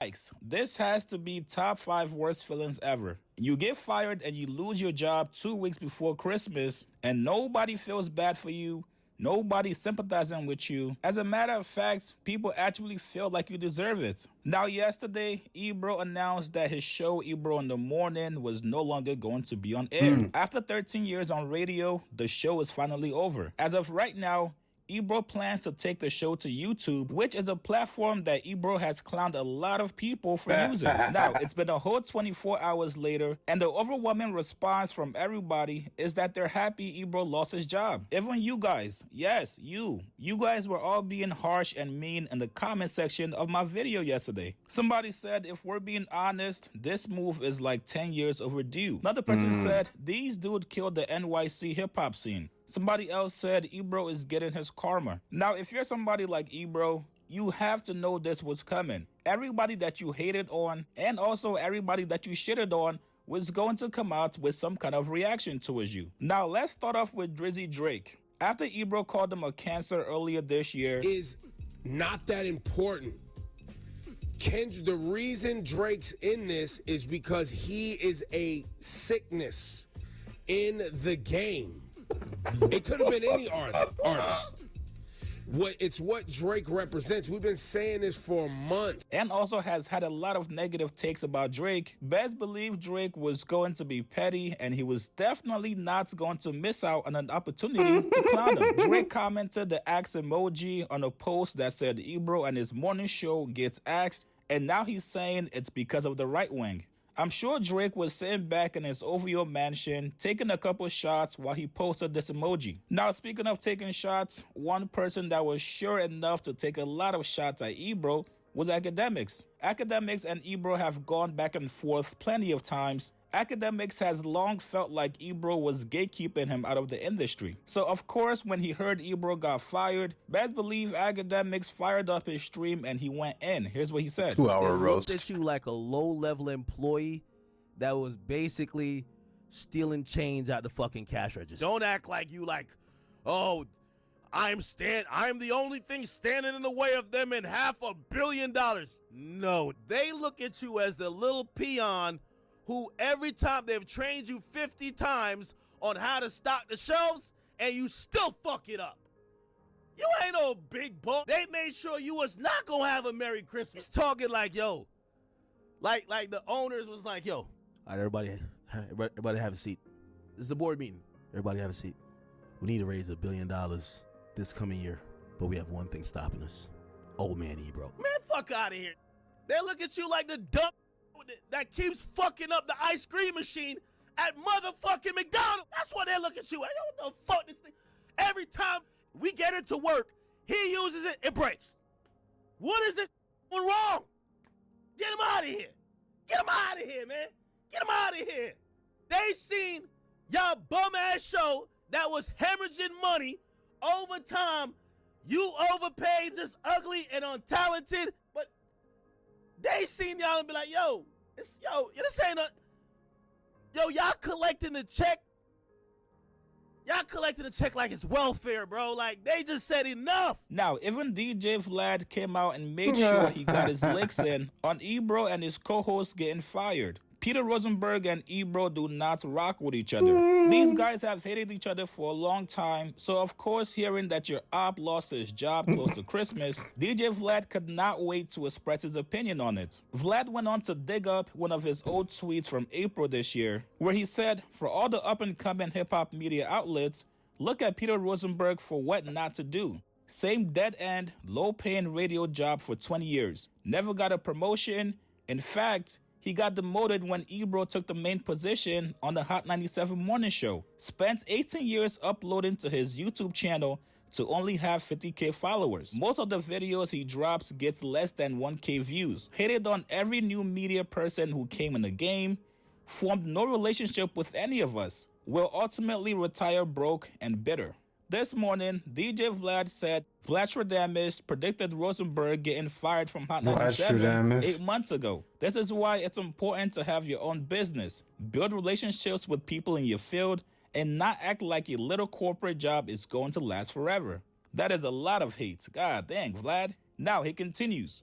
Yikes, this has to be top 5 worst feelings ever. You get fired and you lose your job 2 weeks before Christmas, and nobody feels bad for you. Nobody's sympathizing with you. As a matter of fact, people actually feel like you deserve it. Now, yesterday, Ebro announced that his show, Ebro in the Morning, was no longer going to be on air. After 13 years on radio, the show is finally over. As of right now, Ebro plans to take the show to YouTube, which is a platform that Ebro has clowned a lot of people for using. Now, it's been a whole 24 hours later, and the overwhelming response from everybody is that they're happy Ebro lost his job. Even you guys, yes, you guys were all being harsh and mean in the comment section of my video yesterday. Somebody said, if we're being honest, this move is like 10 years overdue. Another person said, these dudes killed the NYC hip-hop scene. Somebody else said Ebro is getting his karma. Now, if you're somebody like Ebro, you have to know this was coming. Everybody that you hated on, and also everybody that you shitted on, was going to come out with some kind of reaction towards you. Now, let's start off with Drizzy Drake. After Ebro called him a cancer earlier this year, is not that important. The reason Drake's in this is because he is a sickness in the game. It could have been any artist. It's what Drake represents. We've been saying this for months. And also has had a lot of negative takes about Drake. Best believe Drake was going to be petty, and he was definitely not going to miss out on an opportunity to clown him. Drake commented the axe emoji on a post that said Ebro and his morning show gets axed, and now he's saying it's because of the right wing. I'm sure Drake was sitting back in his OVO mansion, taking a couple shots while he posted this emoji. Now, speaking of taking shots, one person that was sure enough to take a lot of shots at Ebro was Akademiks. Akademiks and Ebro have gone back and forth plenty of times. Akademiks has long felt like Ebro was gatekeeping him out of the industry. So of course, when he heard Ebro got fired, best believe Akademiks fired up his stream and he went in. Here's what he said. 2-hour roast. Looked at you like a low-level employee that was basically stealing change out the fucking cash register. Don't act like you like, oh, I'm the only thing standing in the way of them in $500 million. No, they look at you as the little peon who every time they've trained you 50 times on how to stock the shelves, and you still fuck it up. You ain't no big boss. They made sure you was not gonna have a Merry Christmas. It's talking like, yo, like the owners was like, yo, all right, everybody have a seat. This is the board meeting. Everybody have a seat. We need to raise $1 billion this coming year, but we have one thing stopping us. Old man Ebro. Man, fuck out of here. They look at you like the dumb that keeps fucking up the ice cream machine at motherfucking McDonald's. That's why they look at you. What the fuck this thing? Every time we get it to work, he uses it, it breaks. What is it wrong? Get him out of here. Get him out of here, man. Get him out of here. They seen y'all bum ass show that was hemorrhaging money over time. You overpaid, just ugly and untalented, but they seen y'all and be like, yo, this ain't y'all collecting the check. Y'all collecting the check like it's welfare, bro. Like, they just said enough. Now, even DJ Vlad came out and made sure he got his licks in on Ebro and his co-host getting fired. Peter Rosenberg and Ebro do not rock with each other. These guys have hated each other for a long time, so of course hearing that your op lost his job close to Christmas, DJ Vlad could not wait to express his opinion on it. Vlad went on to dig up one of his old tweets from April this year, where he said, for all the up-and-coming hip-hop media outlets, look at Peter Rosenberg for what not to do. Same dead-end, low-paying radio job for 20 years. Never got a promotion. In fact, he got demoted when Ebro took the main position on the Hot 97 morning show. Spent 18 years uploading to his YouTube channel to only have 50K followers. Most of the videos he drops gets less than 1K views. Hated on every new media person who came in the game. Formed no relationship with any of us. Will ultimately retire broke and bitter. This morning, DJ Vlad said Vlastradamus predicted Rosenberg getting fired from Hot 97 8 months ago. This is why it's important to have your own business, build relationships with people in your field, and not act like your little corporate job is going to last forever. That is a lot of hate. God dang, Vlad. Now he continues.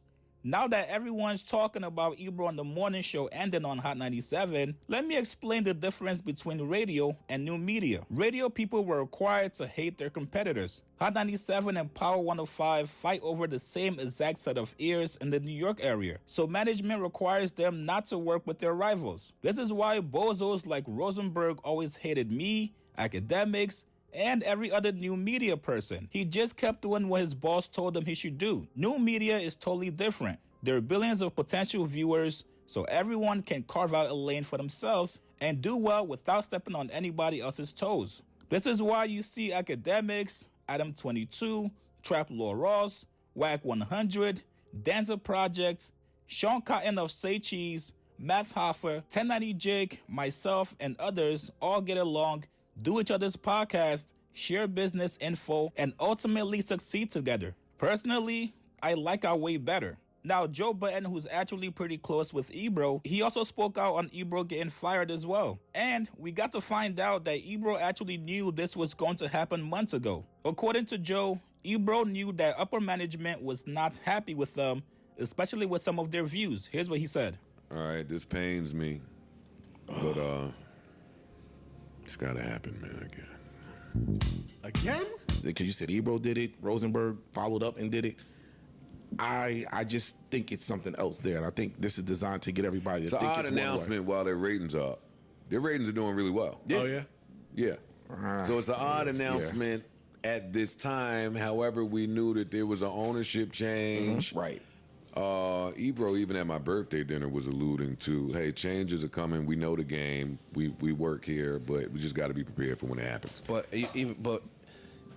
Now that everyone's talking about Ebro on the morning show ending on Hot 97, let me explain the difference between radio and new media. Radio people were required to hate their competitors. Hot 97 and Power 105 fight over the same exact set of ears in the New York area, so management requires them not to work with their rivals. This is why bozos like Rosenberg always hated me, Akademiks, and every other new media person. He just kept doing what his boss told him he should do. New media is totally different. There are billions of potential viewers, so everyone can carve out a lane for themselves and do well without stepping on anybody else's toes. This is why you see Akademiks, Adam 22, Trap Law Ross, Whack 100, Danza Project, Sean Cotton of Say Cheese, Math Hoffer, 1090 Jake, myself, and others all get along, do each other's podcast, share business info, and ultimately succeed together. Personally, I like our way better. Now, Joe Budden, who's actually pretty close with Ebro, he also spoke out on Ebro getting fired as well. And we got to find out that Ebro actually knew this was going to happen months ago. According to Joe, Ebro knew that upper management was not happy with them, especially with some of their views. Here's what he said. All right, this pains me, but it's gotta happen, man, Again? Because you said Ebro did it, Rosenberg followed up and did it. I just think it's something else there, and I think this is designed to get everybody to It's an think odd it's one way. announcement while their ratings are up. Their ratings are doing really well. Oh, yeah? Yeah. So it's an odd announcement at this time. However, we knew that there was an ownership change. Right. Ebro, even at my birthday dinner, was alluding to, hey, changes are coming. We know the game. We work here, but we just got to be prepared for when it happens. But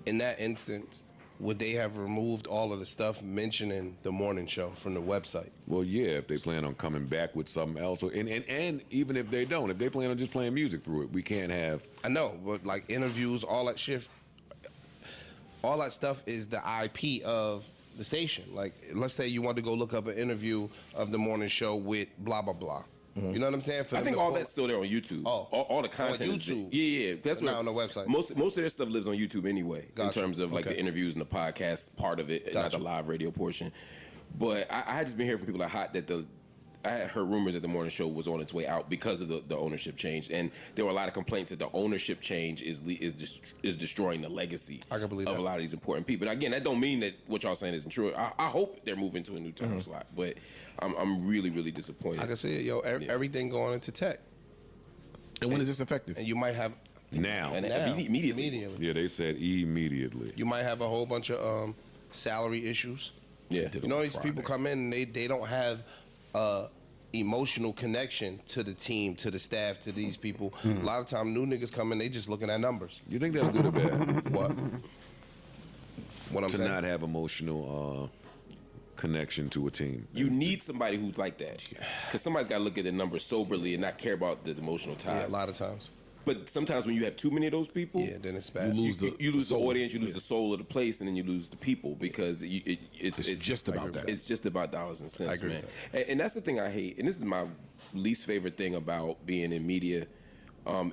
in that instance, would they have removed all of the stuff mentioning the morning show from the website? Well, yeah, if they plan on coming back with something else, and even if they don't, if they plan on just playing music through it, we can't have. I know, but like interviews, all that shit, all that stuff is the IP of the station. Like, let's say you want to go look up an interview of the morning show with blah blah blah. You know what I'm saying? I think all that's still there on YouTube. Oh, all the content is there. YouTube. Yeah. That's Not on the website. Most of their stuff lives on YouTube anyway, in Gotcha. terms of like Okay. the interviews and the podcast part of it, not Gotcha. the live radio portion. But I had just been hearing from people like Hot that I had heard rumors that the morning show was on its way out because of the ownership change, and there were a lot of complaints that the ownership change is destroying the legacy I can believe of that. a lot of these important people. And again, that don't mean that what y'all saying isn't true. I hope they're moving to a new time slot, but I'm really disappointed. I can see it, yo. Everything going into tech, And when is this effective? and you might have Now. And now, immediately. Yeah, they said immediately. You might have a whole bunch of salary issues. Yeah. You know, these people come in and they don't have emotional connection to the team, to the staff, to these people. A lot of time, new niggas come in, they just looking at numbers. You think that's good or bad? What? What I'm To saying? not have emotional connection to a team. You need somebody who's like that, because somebody's got to look at the numbers soberly and not care about the emotional Yeah, ties. a lot of times. But sometimes when you have too many of those people, Yeah, then it's bad. you lose the audience, you lose the soul of the place, and then you lose the people because it's just about that. It's just about dollars and I cents, agree man. with And that's the thing I hate. And this is my least favorite thing about being in media.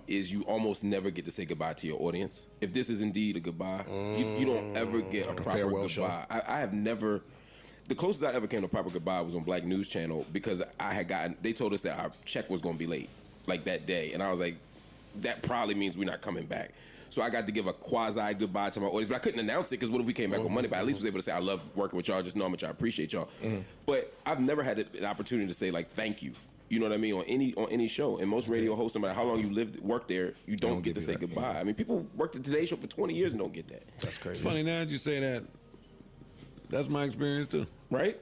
Is you almost never get to say goodbye to your audience. If this is indeed a goodbye, you don't ever get a proper farewell show. goodbye. I have never. The closest I ever came to a proper goodbye was on Black News Channel because they told us that our check was going to be late, like that day. And I was like, that probably means we're not coming back. So I got to give a quasi goodbye to my audience, but I couldn't announce it because what if we came back on Monday? But at least was able to say, I love working with y'all, just know how much I appreciate y'all. But I've never had an opportunity to say, like, thank you. You know what I mean? On any show. And most radio hosts, no matter how long you work there, you don't get to say goodbye. I mean, people worked the Today Show for 20 years and don't get that. That's crazy. It's funny now that you say that. That's my experience too. Right?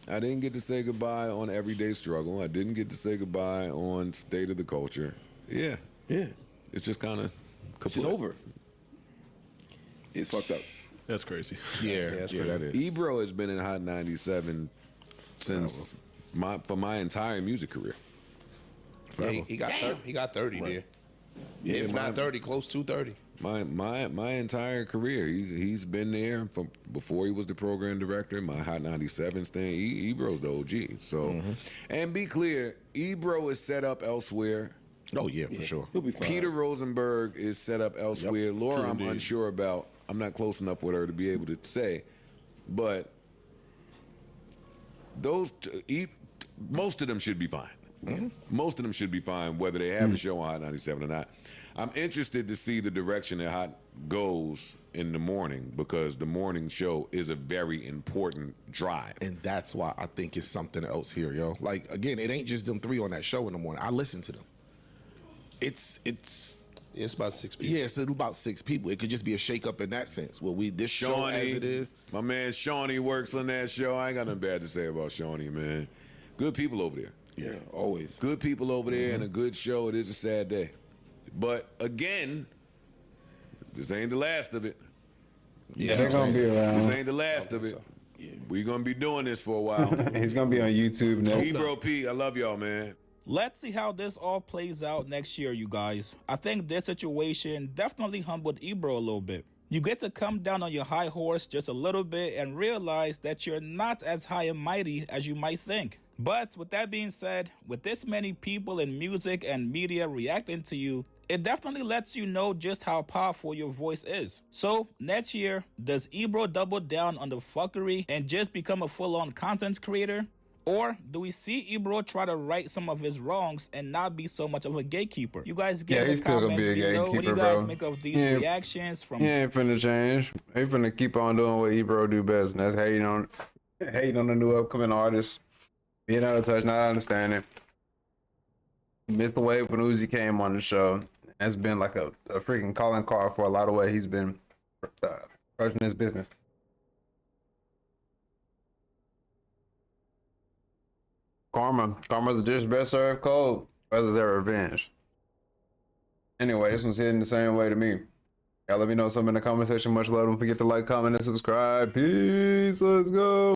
I didn't get to say goodbye on Everyday Struggle. I didn't get to say goodbye on State of the Culture. Yeah. Yeah. It's just kind of It's just over. It's fucked up. That's crazy. Yeah, that's what that is. Ebro has been in Hot 97 since for my entire music career. Yeah, he got 30 there. Yeah, If not 30, close to 30. My entire career, he's been there from before he was the program director. My Hot 97 stand, Ebro's the OG. So, and be clear, Ebro is set up elsewhere. Oh yeah, for sure. He'll be fine. Peter Rosenberg is set up elsewhere. Laura, True I'm indeed. unsure about. I'm not close enough with her to be able to say, but most of them should be fine. Most of them should be fine, whether they have a show on Hot 97 or not. I'm interested to see the direction that Hot goes in the morning, because the morning show is a very important drive. And that's why I think it's something else here, yo. Like, again, it ain't just them three on that show in the morning. I listen to them. It's about 6 people. Yeah, it's about 6 people. It could just be a shakeup in that sense. Well, this show as it is. My man Shawnee works on that show. I ain't got nothing bad to say about Shawnee, man. Good people over there. Yeah, always. Good people over there and a good show. It is a sad day. But again, this ain't the last of it. Yeah, they're gonna be around. This ain't the last of it. So. Yeah. We're gonna be doing this for a while. He's gonna be on YouTube next. Ebro P, I love y'all, man. Let's see how this all plays out next year, you guys. I think this situation definitely humbled Ebro a little bit. You get to come down on your high horse just a little bit and realize that you're not as high and mighty as you might think. But with that being said, with this many people in music and media reacting to you, it definitely lets you know just how powerful your voice is. So next year, does Ebro double down on the fuckery and just become a full-on content creator? Or do we see Ebro try to right some of his wrongs and not be so much of a gatekeeper? You guys get in he's the still gonna comments be a below. What do you gatekeeper, guys bro. make of these Yeah. reactions from? He ain't finna change. He finna keep on doing what Ebro do best, and that's hating on the new upcoming artists. Being out of touch, not understanding. Missed the wave when Uzi came on the show. That's been like a freaking calling card for a lot of way he's been approaching his business. Karma's the dish best served cold. Whether their revenge. Anyway, this one's hitting the same way to me. Y'all let me know something in the comment section. Much love. Don't forget to like, comment, and subscribe. Peace. Let's go.